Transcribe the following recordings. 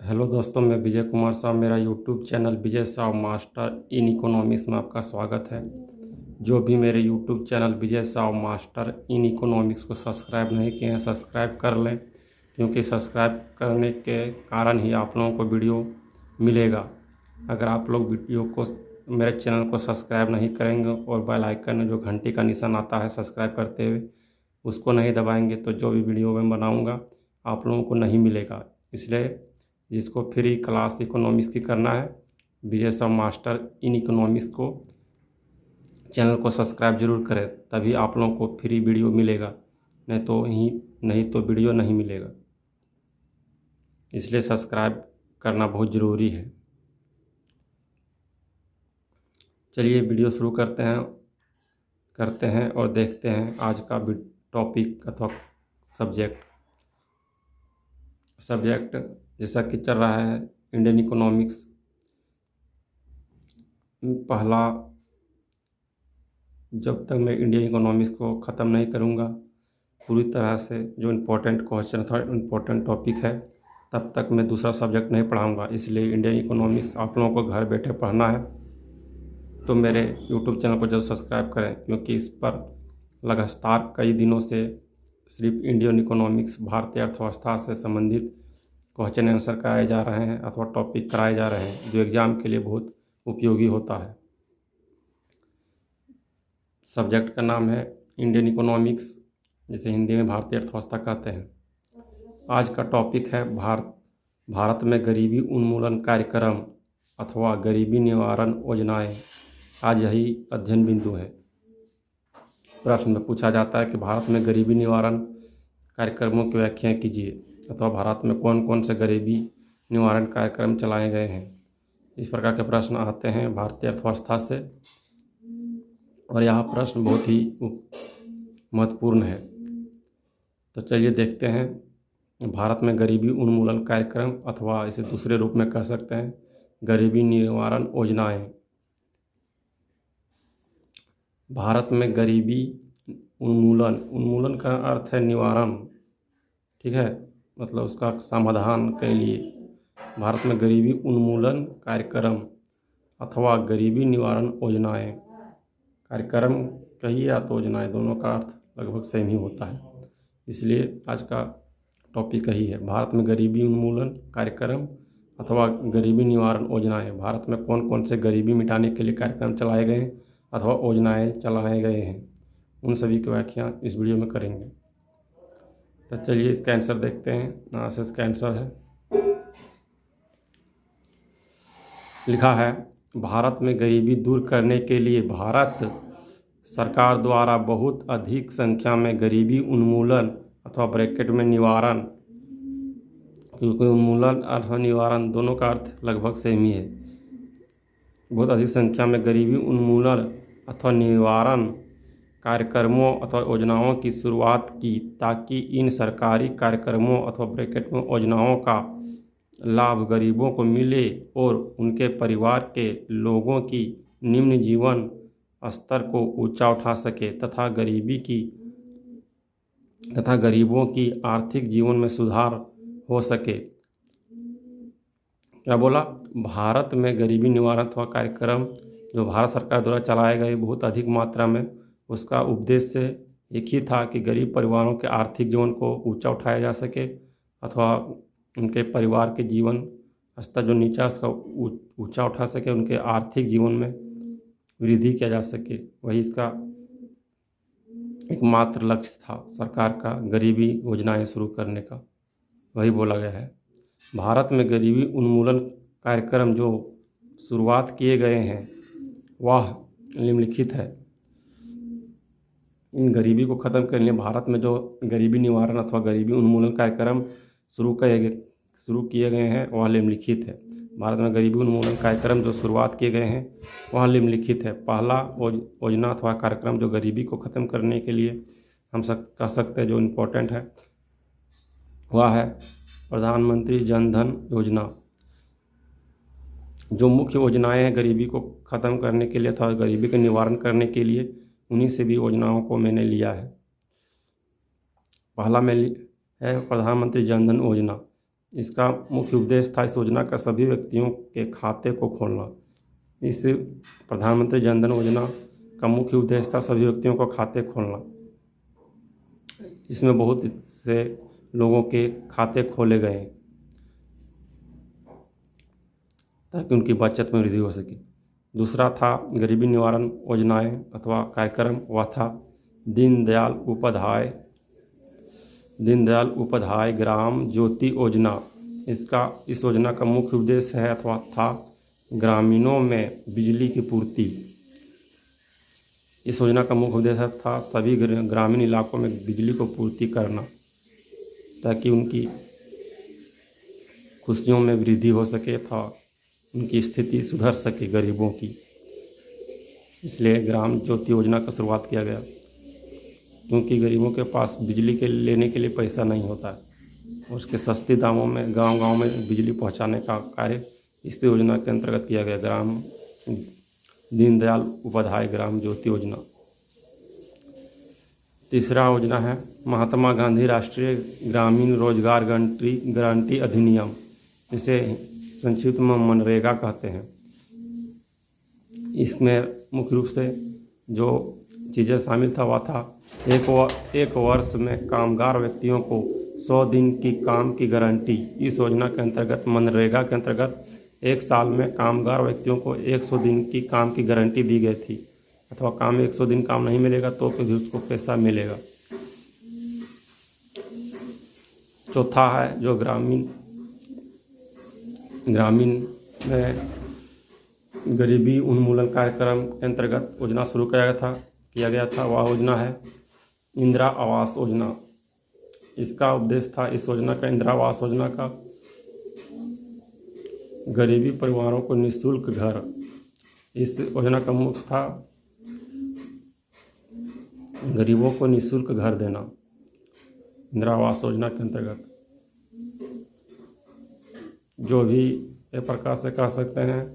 Hello दोस्तों, मैं विजय कुमार साहब। मेरा यूट्यूब चैनल विजय साहब मास्टर इन इकोनॉमिक्स में आपका स्वागत है। जो भी मेरे यूट्यूब चैनल विजय साहब मास्टर इन इकोनॉमिक्स को सब्सक्राइब नहीं किए हैं, सब्सक्राइब कर लें, क्योंकि सब्सक्राइब करने के कारण ही आप लोगों को वीडियो मिलेगा। अगर आप लोग वीडियो को, मेरे चैनल को सब्सक्राइब नहीं करेंगे और बेल आइकन में जो घंटी का निशान आता है सब्सक्राइब करते हुए, उसको नहीं दबाएंगे तो जो भी वीडियो मैं बनाऊँगा आप लोगों को नहीं मिलेगा। इसलिए जिसको फ्री क्लास इकोनॉमिक्स की करना है, विजय साहब मास्टर इन इकोनॉमिक्स को चैनल को सब्सक्राइब जरूर करें, तभी आप लोगों को फ्री वीडियो मिलेगा, नहीं तो वीडियो नहीं मिलेगा। इसलिए सब्सक्राइब करना बहुत ज़रूरी है। चलिए वीडियो शुरू करते हैं और देखते हैं आज का टॉपिक अथवा सब्जेक्ट जैसा कि चल रहा है इंडियन इकोनॉमिक्स। पहला, जब तक मैं इंडियन इकोनॉमिक्स को ख़त्म नहीं करूँगा पूरी तरह से, जो इम्पोर्टेंट क्वेश्चन था, इम्पोर्टेंट टॉपिक है, तब तक मैं दूसरा सब्जेक्ट नहीं पढ़ाऊँगा। इसलिए इंडियन इकोनॉमिक्स आप लोगों को घर बैठे पढ़ना है तो मेरे यूट्यूब चैनल को जरूर सब्सक्राइब करें, क्योंकि इस पर लगातार कई दिनों से सिर्फ इंडियन इकोनॉमिक्स, भारतीय अर्थव्यवस्था से संबंधित क्वेश्चन आंसर कराए जा रहे हैं अथवा टॉपिक कराए जा रहे हैं, जो एग्ज़ाम के लिए बहुत उपयोगी होता है। सब्जेक्ट का नाम है इंडियन इकोनॉमिक्स, जिसे हिंदी में भारतीय अर्थव्यवस्था कहते हैं। आज का टॉपिक है भारत में गरीबी उन्मूलन कार्यक्रम अथवा गरीबी निवारण योजनाएं। आज यही अध्ययन बिंदु है। प्रश्न में पूछा जाता है कि भारत में गरीबी निवारण कार्यक्रमों की व्याख्या कीजिए, अथवा भारत में कौन कौन से गरीबी निवारण कार्यक्रम चलाए गए हैं। इस प्रकार के प्रश्न आते हैं भारतीय अर्थव्यवस्था से, और यह प्रश्न बहुत ही महत्वपूर्ण है। तो चलिए देखते हैं भारत में गरीबी उन्मूलन कार्यक्रम, अथवा इसे दूसरे रूप में कह सकते हैं गरीबी निवारण योजनाएं। भारत में गरीबी उन्मूलन का अर्थ है निवारण, ठीक है, मतलब उसका समाधान के लिए। भारत में गरीबी उन्मूलन कार्यक्रम अथवा गरीबी निवारण योजनाएं, कार्यक्रम कहिए या तो योजनाएं, दोनों का अर्थ लगभग सेम ही होता है। इसलिए आज का टॉपिक यही है, भारत में गरीबी उन्मूलन कार्यक्रम अथवा गरीबी निवारण योजनाएं। भारत में कौन कौन से गरीबी मिटाने के लिए कार्यक्रम चलाए गए हैं अथवा योजनाएं चलाए गए हैं, उन सभी की व्याख्या इस वीडियो में करेंगे। तो चलिए इसका आंसर देखते हैं। इसका आंसर है, लिखा है, भारत में गरीबी दूर करने के लिए भारत सरकार द्वारा बहुत अधिक संख्या में गरीबी उन्मूलन अथवा ब्रैकेट में निवारण, क्योंकि उन्मूलन और निवारण दोनों का अर्थ लगभग सेम ही है। बहुत अधिक संख्या में गरीबी उन्मूलन अथवा निवारण कार्यक्रमों अथवा योजनाओं की शुरुआत की, ताकि इन सरकारी कार्यक्रमों अथवा ब्रैकेट में योजनाओं का लाभ गरीबों को मिले और उनके परिवार के लोगों की निम्न जीवन स्तर को ऊंचा उठा सके तथा गरीबों की आर्थिक जीवन में सुधार हो सके। क्या बोला? भारत में गरीबी निवारण अथवा कार्यक्रम जो भारत सरकार द्वारा चलाए गए बहुत अधिक मात्रा में, उसका उद्देश्य एक ही था कि गरीब परिवारों के आर्थिक जीवन को ऊंचा उठाया जा सके अथवा उनके परिवार के जीवन स्तर जो नीचा उसका ऊंचा उठा सके, उनके आर्थिक जीवन में वृद्धि किया जा सके। वही इसका एकमात्र लक्ष्य था सरकार का, गरीबी योजनाएं शुरू करने का, वही बोला गया है। भारत में गरीबी उन्मूलन कार्यक्रम जो शुरुआत किए गए हैं वह निम्नलिखित है। इन गरीबी को ख़त्म करने के लिए भारत में जो गरीबी निवारण अथवा गरीबी उन्मूलन कार्यक्रम शुरू किए गए हैं वह निम्नलिखित है। भारत में गरीबी उन्मूलन कार्यक्रम जो शुरुआत किए गए हैं वह निम्नलिखित है। पहला योजना अथवा कार्यक्रम जो गरीबी को ख़त्म करने के लिए हम कह सकते हैं जो इम्पोर्टेंट है, वह है प्रधानमंत्री जन धन योजना। जो मुख्य योजनाएं हैं गरीबी को ख़त्म करने के लिए अथवा गरीबी के निवारण करने के लिए, उन्हीं से भी योजनाओं को मैंने लिया है। पहला में है प्रधानमंत्री जन धन योजना। इसका मुख्य उद्देश्य था इस योजना का सभी व्यक्तियों के खाते को खोलना। इस प्रधानमंत्री जन धन योजना का मुख्य उद्देश्य था सभी व्यक्तियों को खाते खोलना। इसमें बहुत से लोगों के खाते खोले गए ताकि उनकी बचत में वृद्धि हो सके। दूसरा था गरीबी निवारण योजनाएं अथवा कार्यक्रम, वह था दीनदयाल उपाध्याय ग्राम ज्योति योजना। इस योजना का मुख्य उद्देश्य है अथवा था ग्रामीणों में बिजली की पूर्ति। इस योजना का मुख्य उद्देश्य था सभी ग्रामीण इलाकों में बिजली को पूर्ति करना ताकि उनकी खुशियों में वृद्धि हो सके था उनकी स्थिति सुधर सके गरीबों की। इसलिए ग्राम ज्योति योजना का शुरुआत किया गया, क्योंकि गरीबों के पास बिजली के लेने के लिए पैसा नहीं होता है। उसके सस्ते दामों में गांव-गांव में बिजली पहुंचाने का कार्य इस योजना के अंतर्गत किया गया, ग्राम दीनदयाल उपाध्याय ग्राम ज्योति योजना। तीसरा योजना है महात्मा गांधी राष्ट्रीय ग्रामीण रोजगार गारंटी अधिनियम, जिसे संक्षिप्त में मनरेगा कहते हैं। इसमें मुख्य रूप से जो चीज़ें शामिल था वह था एक वर्ष में कामगार व्यक्तियों को 100 दिन की काम की गारंटी। इस योजना के अंतर्गत मनरेगा के अंतर्गत एक साल में कामगार व्यक्तियों को 100 दिन की काम की गारंटी दी गई थी, अथवा काम 100 दिन काम नहीं मिलेगा तो फिर उसको पैसा मिलेगा। चौथा है जो ग्रामीण में गरीबी उन्मूलन कार्यक्रम के अंतर्गत योजना शुरू किया गया था, वह योजना है इंदिरा आवास योजना। इसका उद्देश्य था इस योजना का इंदिरा आवास योजना का गरीबी परिवारों को निःशुल्क घर। इस योजना का मुख्य था गरीबों को निःशुल्क घर देना इंदिरा आवास योजना के अंतर्गत। जो भी एक प्रकार से कह सकते हैं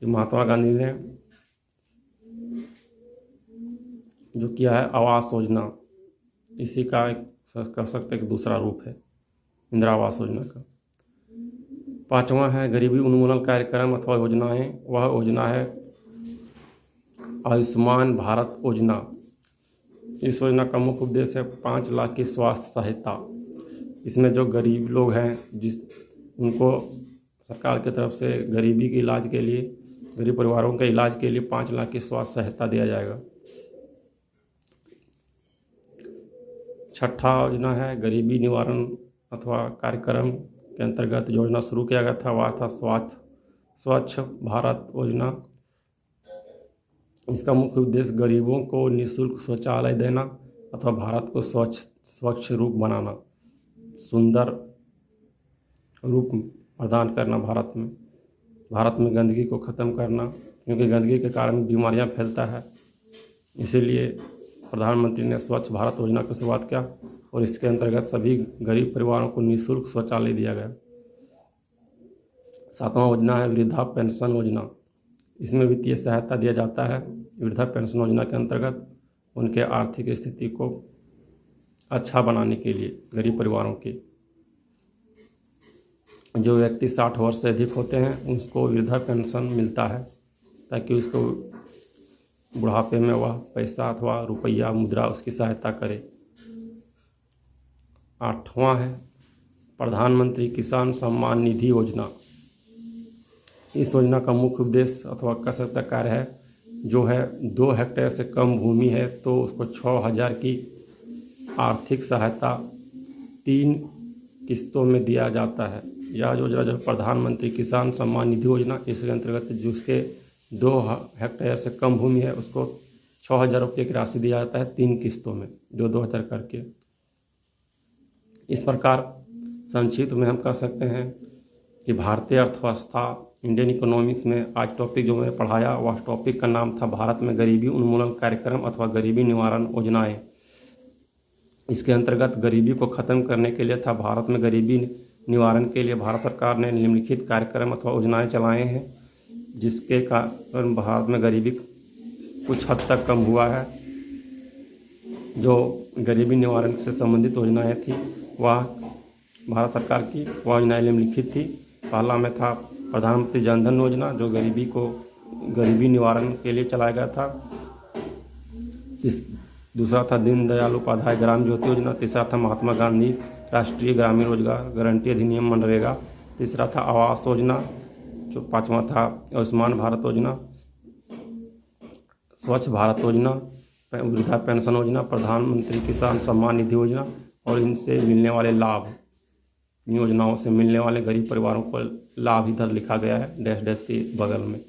कि महात्मा गांधी ने जो किया है आवास योजना, इसी का एक कह सकते हैं कि दूसरा रूप है इंदिरा आवास योजना का। पांचवा है गरीबी उन्मूलन कार्यक्रम अथवा योजनाएं, वह योजना है आयुष्मान भारत योजना। इस योजना का मुख्य उद्देश्य है 5 लाख की स्वास्थ्य सहायता। इसमें जो गरीब लोग हैं उनको सरकार की तरफ से गरीबी के इलाज के लिए, गरीब परिवारों के इलाज के लिए 5 लाख की स्वास्थ्य सहायता दिया जाएगा। छठा योजना है गरीबी निवारण अथवा कार्यक्रम के अंतर्गत योजना शुरू किया गया था, वह था स्वच्छ भारत योजना। इसका मुख्य उद्देश्य गरीबों को निःशुल्क शौचालय देना अथवा भारत को स्वच्छ रूप बनाना, सुंदर रूप प्रदान करना भारत में गंदगी को ख़त्म करना, क्योंकि गंदगी के कारण बीमारियां फैलता है। इसीलिए प्रधानमंत्री ने स्वच्छ भारत योजना की शुरुआत किया और इसके अंतर्गत सभी गरीब परिवारों को निःशुल्क शौचालय दिया गया। 7वां योजना है वृद्धा पेंशन योजना। इसमें वित्तीय सहायता दिया जाता है वृद्धा पेंशन योजना के अंतर्गत उनके आर्थिक स्थिति को अच्छा बनाने के लिए। गरीब परिवारों की जो व्यक्ति 60 वर्ष से अधिक होते हैं उसको वृद्धा पेंशन मिलता है, ताकि उसको बुढ़ापे में वह पैसा अथवा रुपया मुद्रा उसकी सहायता करे। 8वां है प्रधानमंत्री किसान सम्मान निधि योजना। इस योजना का मुख्य उद्देश्य अथवा कह सकता कार्य है जो है 2 हेक्टेयर से कम भूमि है तो उसको 6000 की आर्थिक सहायता 3 किस्तों में दिया जाता है। यह योजना जो प्रधानमंत्री किसान सम्मान निधि योजना, इसके अंतर्गत जिसके 2 हेक्टेयर से कम भूमि है उसको 6000 रुपये की राशि दिया जाता है 3 किस्तों में, जो 2000 करके। इस प्रकार संक्षिप्त में हम कह सकते हैं कि भारतीय अर्थव्यवस्था इंडियन इकोनॉमिक्स में आज टॉपिक जो मैंने पढ़ाया वह टॉपिक का नाम था भारत में गरीबी उन्मूलन कार्यक्रम अथवा गरीबी निवारण योजनाएं। इसके अंतर्गत गरीबी को ख़त्म करने के लिए था भारत में गरीबी निवारण के लिए भारत सरकार ने निम्नलिखित कार्यक्रम अथवा योजनाएं चलाए हैं, जिसके कारण भारत में गरीबी कुछ हद तक कम हुआ है। जो गरीबी निवारण से संबंधित योजनाएं थी वह भारत सरकार की वह योजनाएं निम्नलिखित थी। पहला में था प्रधानमंत्री जन धन योजना, जो गरीबी निवारण के लिए चलाया गया था। दूसरा था दीनदयाल उपाध्याय ग्राम ज्योति योजना। तीसरा था महात्मा गांधी राष्ट्रीय ग्रामीण रोजगार गारंटी अधिनियम मनरेगा। तीसरा था आवास योजना। जो पांचवा था आयुष्मान भारत योजना, स्वच्छ भारत योजना, वृद्धा पेंशन योजना, प्रधानमंत्री किसान सम्मान निधि योजना और इनसे मिलने वाले लाभ, इन योजनाओं से मिलने वाले गरीब परिवारों को लाभ इधर लिखा गया है डैश डैश के बगल में।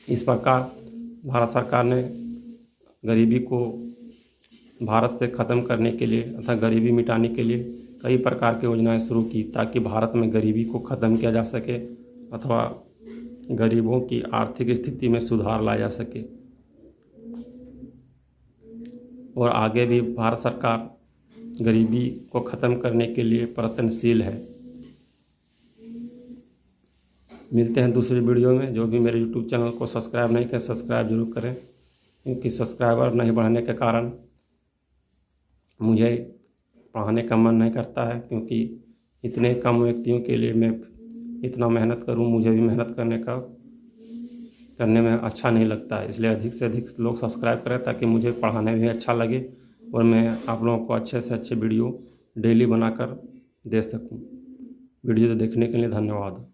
इस प्रकार भारत सरकार ने गरीबी को भारत से ख़त्म करने के लिए तथा गरीबी मिटाने के लिए कई प्रकार की योजनाएं शुरू की, ताकि भारत में गरीबी को ख़त्म किया जा सके अथवा गरीबों की आर्थिक स्थिति में सुधार लाया जा सके। और आगे भी भारत सरकार गरीबी को ख़त्म करने के लिए प्रयत्नशील है। मिलते हैं दूसरी वीडियो में। जो भी मेरे YouTube चैनल को सब्सक्राइब नहीं किया, सब्सक्राइब जरूर करें, क्योंकि सब्सक्राइबर नहीं बढ़ने के कारण मुझे पढ़ाने का मन नहीं करता है, क्योंकि इतने कम व्यक्तियों के लिए मैं इतना मेहनत करूं, मुझे भी मेहनत करने में अच्छा नहीं लगता है। इसलिए अधिक से अधिक लोग सब्सक्राइब करें, ताकि मुझे पढ़ाने में अच्छा लगे और मैं आप लोगों को अच्छे से अच्छे वीडियो डेली बनाकर दे सकूं। वीडियो देखने के लिए धन्यवाद।